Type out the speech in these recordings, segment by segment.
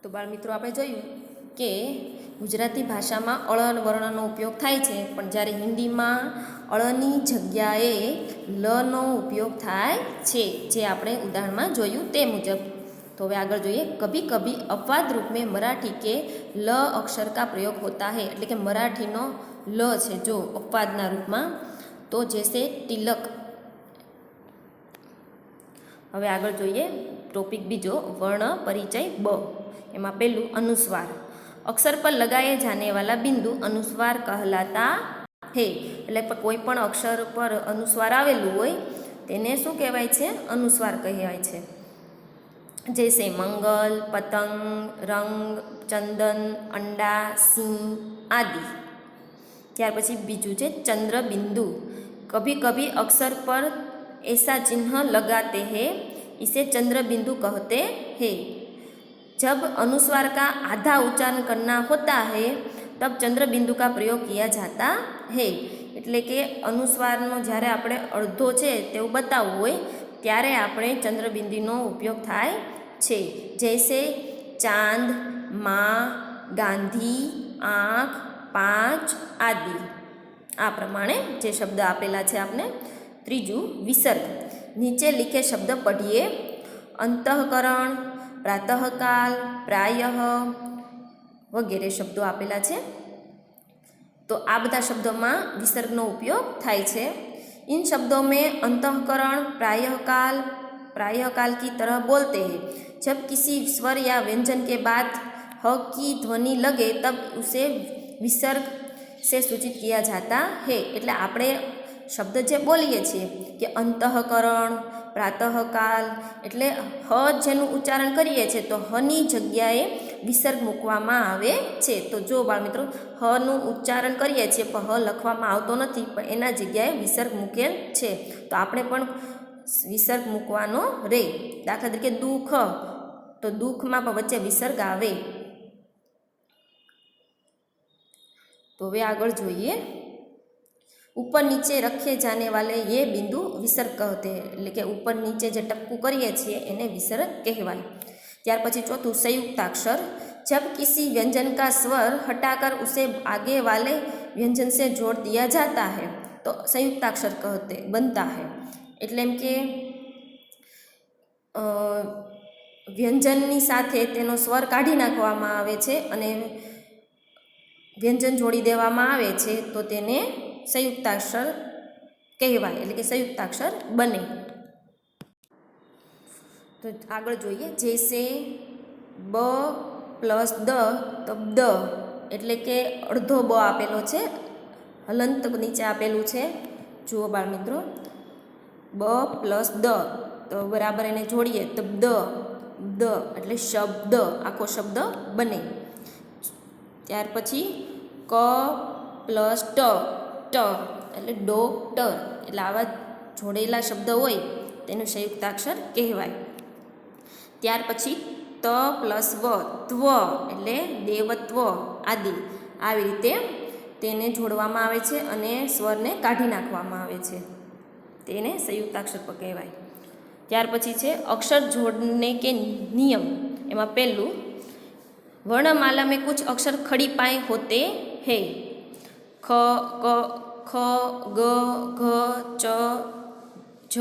તો બાળમિત્રો આપણે જોયું કે ગુજરાતી ભાષામાં અળ વર્ણનો ઉપયોગ થાય છે, પણ જ્યારે હિન્દીમાં અળની જગ્યાએ લનો ઉપયોગ થાય છે, જે આપણે ઉદાહરણમાં જોયું તે મુજબ. तो હવે આગળ જોઈએ. कभी कभी अपवाद रूप में मराठी के ल अक्षर का प्रयोग होता है, એટલે કે મરાઠીનો લ છે જો અપવાદના રૂપમાં, તો જૈસે તિલક. હવે આગળ જોઈએ ટોપિક બીજો, वर्ण परिचय ब. એમાં પહેલું अनुस्वार. अक्षर पर लगाए जाने वाला बिंदु अनुस्वार कहलाता है. એટલે કોઈ પણ અક્ષર પર અનુસ્વાર આવેલું હોય તેને શું કહેવાય છે? અનુસ્વાર કહેવાય છે. जैसे मंगल, पतंग, रंग, चंदन, अंडा, सिंह आदि. ત્યાર પછી બીજું છે चंद्र बिंदु. कभी कभी अक्षर पर ऐसा चिन्ह लगाते हैं, इसे चंद्र बिंदु कहते हैं. जब अनुस्वार का आधा उच्चारण करना होता है तब चंद्र बिंदु का प्रयोग किया जाता है. એટલે કે અનુસ્વારનો જ્યારે આપણે અડધો છે તેવું બતાવવું હોય ત્યારે આપણે ચંદ્રબિંદુનો ઉપયોગ થાય છે. જૈસે ચાંદ, માં, ગાંધી, આંખ, પાંચ આદિ. આ પ્રમાણે જે શબ્દ આપેલા છે આપને. ત્રીજું વિસર્ગ. નીચે लिखे शब्द पढ़िए. अंतःकरण, प्रातःकाल, प्रायः વગેરે શબ્દો આપેલા છે. તો આ બધા શબ્દોમાં વિસર્ગનો ઉપયોગ થાય છે. इन शब्दों में अंतःकरण प्रायःकाल की तरह बोलते हैं. जब किसी स्वर या व्यंजन के बाद ह की ध्वनि लगे तब उसे विसर्ग से सूचित किया जाता है. એટલે આપણે શબ્દ જે બોલીએ છીએ કે અંતઃકરણ, પ્રાતઃકાલ, એટલે હ જેનું ઉચ્ચારણ કરીએ છીએ તો હની જગ્યાએ વિસર્ગ મૂકવામાં આવે છે. તો જો બાળમિત્રો હનું ઉચ્ચારણ કરીએ છીએ પણ હ લખવામાં આવતો નથી, પણ એના જગ્યાએ વિસર્ગ મૂકેલ છે, તો આપણે પણ વિસર્ગ મૂકવાનો રહે. દાખલા તરીકે દુઃખ, તો દુઃખમાં પણ વચ્ચે વિસર્ગ આવે. તો હવે આગળ જોઈએ. ऊपर नीचे रखे जाने वाले ये बिंदु विसर्ग कहते हैं. એટલે કે ઉપર નીચે જે ટપકું કરીએ છીએ એને વિસર્ગ કહેવાય. ત્યાર પછી ચોથું संयुक्ताक्षर. जब किसी व्यंजन का स्वर हटाकर उसे आगे वाले व्यंजन से जोड़ दिया जाता है तो संयुक्ताक्षर कहते बनता है. એટલે એમ કે વ્યંજનની સાથે તેનો સ્વર કાઢી નાખવામાં આવે છે અને વ્યંજન જોડી દેવામાં આવે છે તો તેને સંયુક્તાક્ષર કહેવાય, એટલે કે સંયુક્તાક્ષર બને. તો આગળ જોઈએ. જૈસે બ પ્લસ દ, તો દ એટલે કે અડધો બ આપેલો છે, હલંત નીચે આપેલું છે. જુઓ બાળમિત્રો, બ પ્લસ દ, તો બરાબર એને જોડીએ તો દ એટલે શબ્દ, આખો શબ્દ બને. ત્યાર પછી ક પ્લસ ટ એટલે ડોક્ટર, એટલે આવા જોડેલા શબ્દ હોય તેનું સંયુક્તાક્ષર કહેવાય. ત્યાર પછી ત પ્લસ વ, ત્વ એટલે દેવત્વ આદિ. આવી રીતે તેને જોડવામાં આવે છે અને સ્વરને કાઢી નાખવામાં આવે છે, તેને સંયુક્તાક્ષર કહેવાય. ત્યાર પછી છે અક્ષર જોડને કે નિયમ. એમાં પહેલું, वर्णमाला में कुछ अक्षर खड़ी पाए होते हैं. ख, क, ख, ग, घ, च, झ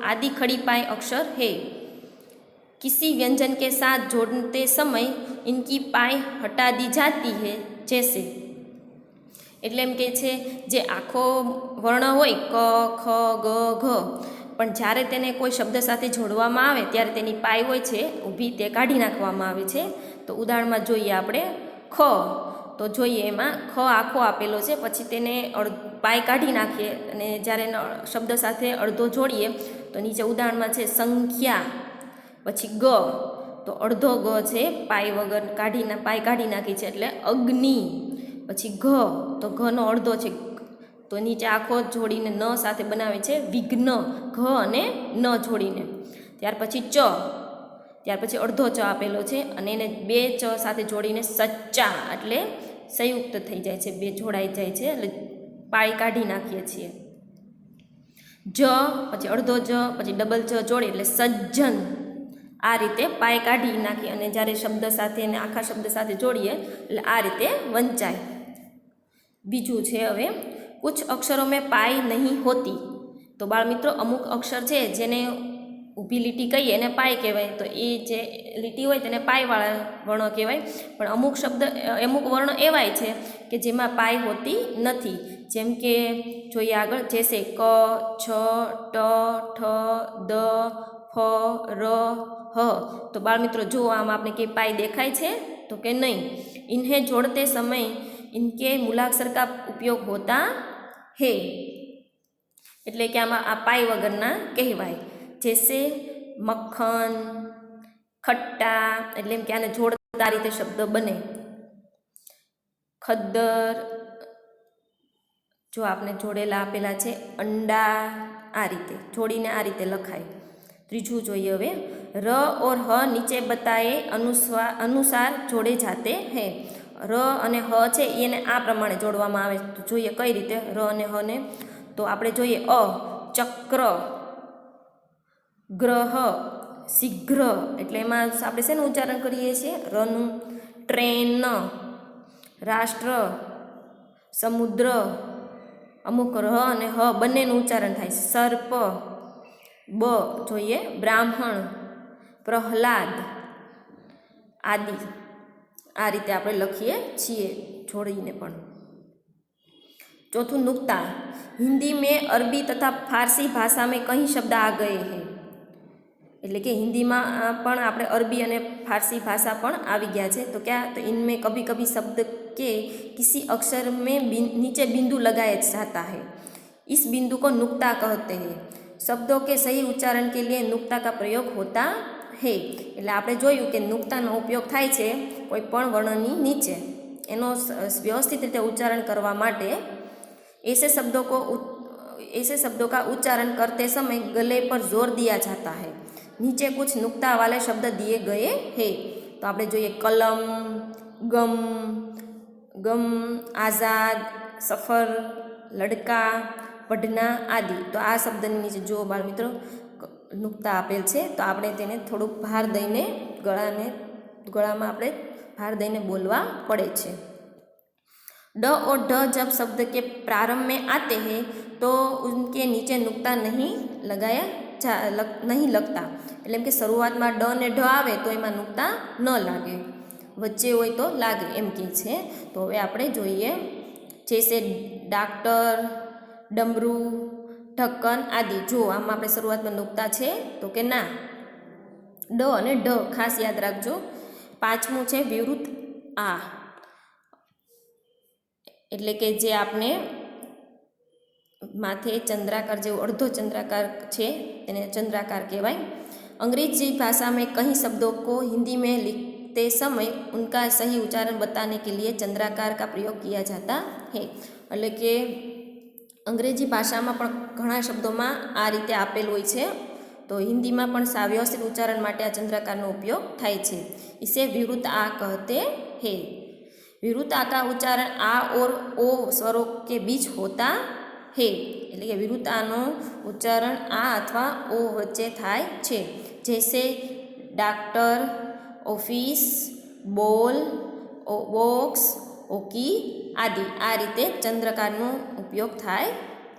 आदि खड़ी पाए अक्षर है. किसी व्यंजन के साथ जोड़ते समय इनकी पाए हटा दी जाती है. जैसे એટલે એમ કે છે જે આખો વર્ણ હોય ક, ખ, ગ, ઘ, પણ જ્યારે તેને કોઈ શબ્દ સાથે જોડવામાં આવે ત્યારે તેની પાય હોય છે ઊભી, તે કાઢી નાખવામાં આવે છે. તો ઉદાહરણમાં જોઈએ આપણે ખ, તો જોઈએ એમાં ખ આખો આપેલો છે, પછી તેને પાય કાઢી નાખીએ અને જ્યારે શબ્દ સાથે અડધો જોડીએ તો નીચે ઉદાહરણમાં છે સંખ્યા. પછી ગ, તો અડધો ગ છે પાય વગર પાય કાઢી નાખી છે એટલે અગ્નિ. પછી ઘ, તો ઘનો અડધો છે તો નીચે આખો જોડીને ન સાથે બનાવે છે વિઘ્ન, ઘ અને ન જોડીને. ત્યાર પછી ચ, ત્યાર પછી અડધો ચ આપેલો છે અને એને બે ચ સાથે જોડીને સચ્ચા, એટલે સંયુક્ત થઈ જાય છે, બે જોડાઈ જાય છે, એટલે પાય કાઢી નાખીએ છીએ. જ, પછી અડધો જ, પછી ડબલ જ જોડી એટલે સજ્જન. આ રીતે પાય કાઢી નાખી અને જ્યારે શબ્દ સાથે અને આખા શબ્દ સાથે જોડીએ એટલે આ રીતે વંચાય. બીજું છે હવે, કુછ અક્ષરો મેં પાય નહીં હોતી. તો બાળમિત્રો અમુક અક્ષર છે જેને ઊભી લીટી કહીએ એને પાય કહેવાય, તો એ જે લીટી હોય તેને પાયવાળા વર્ણો કહેવાય. પણ અમુક શબ્દ અમુક વર્ણો એવાય છે કે જેમાં પાય હોતી નથી. જેમ કે જોઈએ આગળ, જૈસે ક, છ, ટ, ઠ, દ, ફ, ર, હ. તો બાળમિત્રો જો આમાં આપણે કે પાય દેખાય છે તો કે નહીં. ઇન્હે જોડતે સમય इनके मूलाक्षर का उपयोग होता है, એટલે કે આમાં આ પાય વગરના કહેવાય. જૈસે મક્ખન, ખટ્ટા, એટલે એમ કે આને જોડતા રીતે શબ્દ બને. ખદ્દર, જો આપણે જોડેલા આપેલા છે, અંડા, આ રીતે જોડીને આ રીતે લખાય. ત્રીજું જોઈએ હવે, र और ह नीचे बताए अनुसार जोड़े जाते हैं. र અને હ છે એને આ પ્રમાણે જોડવામાં આવે. તો જોઈએ કઈ રીતે ર અને હ ને. તો આપણે જોઈએ અ ચક્ર, ગ્રહ, શીઘ્ર, એટલે એમાં આપણે શેનું ઉચ્ચારણ કરીએ છીએ રનું. ટ્રેન, રાષ્ટ્ર, સમુદ્ર, અમુક ર અને હ બંનેનું ઉચ્ચારણ થાય છે. સર્પ, બ જોઈએ બ્રાહ્મણ, પ્રહલાદ આદિ. આ રીતે આપણે લખીએ છીએ જોડીને પણ. ચોથું નુક્તા, હિન્દી મેં અરબી તથા ફારસી ભાષા મેં કઈ શબ્દ આ ગए हैं. એટલે કે હિન્દીમાં પણ આપણે અરબી અને ફારસી ભાષા પણ આવી ગયા છે. તો ક્યાં, તો इनमें कभी कभी शब्द के किसी अक्षर में नीचे बिंदु लगाया जाता है. इस बिंदु को नुक्ता कहते हैं. शब्दों के सही उच्चारण के लिए नुक्ता का प्रयोग होता है. એટલે આપણે જોયું કે નુક્તાનો ઉપયોગ થાય છે કોઈ પણ વર્ણની નીચે એનો વ્યવસ્થિત રીતે ઉચ્ચારણ કરવા માટે. ऐसे शब्दों का उच्चारण करते समय गले पर जोर दिया जाता है. नीचे कुछ नुक्ता वाले शब्द दिए गए हैं. તો આપણે જોઈએ કલમ, ગમ, ગમ, આઝાદ, સફર, લડકા, પઢના આદિ. તો આ શબ્દની નીચે જો બાળ મિત્રો નુક્તા આપેલ છે. તો આપણે તેને થોડુંક ભાર દઈને ગળામાં આપણે ભાર દઈને બોલવા પડે છે. ड और ढ जब शब्द के प्रारंभ में आते हैं तो उनके नीचे नुक्ता नहीं लगता. એટલે કે શરૂઆતમાં ડ ને ઢ આવે તો એમાં નુક્તા ન લાગે, વચ્ચે હોય તો લાગે એમ કે છે. તો હવે આપણે જોઈએ, જૈસે ડાક્ટર, ડમરું, ઢક્કન આદિ. જો આમાં આપણે શરૂઆતમાં નુક્તા છે તો કે ના. ડ અને ઢ ખાસ યાદ રાખજો. પાંચમું છે વિવૃત આ, એટલે કે જે આપણે માથે ચંદ્રાકાર જેવો અડધો ચંદ્રાકાર છે તેને ચંદ્રાકાર કહેવાય. अंग्रेजी भाषा में कई शब्दों को हिंदी में लिखते समय उनका सही उच्चारण बताने के लिए चंद्राकार का प्रयोग किया जाता है. એટલે કે અંગ્રેજી ભાષામાં પણ ઘણા શબ્દોમાં આ રીતે આપેલ હોય છે. તો હિન્દીમાં પણ વ્યવસ્થિત ઉચ્ચારણ માટે આ ચંદ્રાકારનો ઉપયોગ થાય છે. इसे विवृत आ कहते हैं. विवृत आ का उच्चारण आ और ओ स्वरों के बीच होता है. એટલે કે વિવૃત આનો ઉચ્ચારણ આ અથવા ઓ વચ્ચે થાય છે. જૈસે ડાક્ટર, ઓફિસ, બોલ, બોક્સ, ઓકી આદિ. આ રીતે ચંદ્રકારનો ઉપયોગ થાય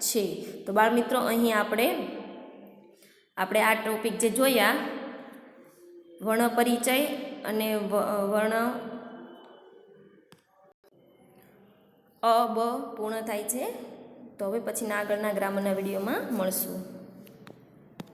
છે. તો બાળમિત્રો અહીં આપણે આ ટોપિક જે જોયા વર્ણ પરિચય અને વર્ણ અ બ પૂર્ણ થાય છે. તો હવે પછીના આગળના ગ્રામરના વિડીયોમાં મળશું.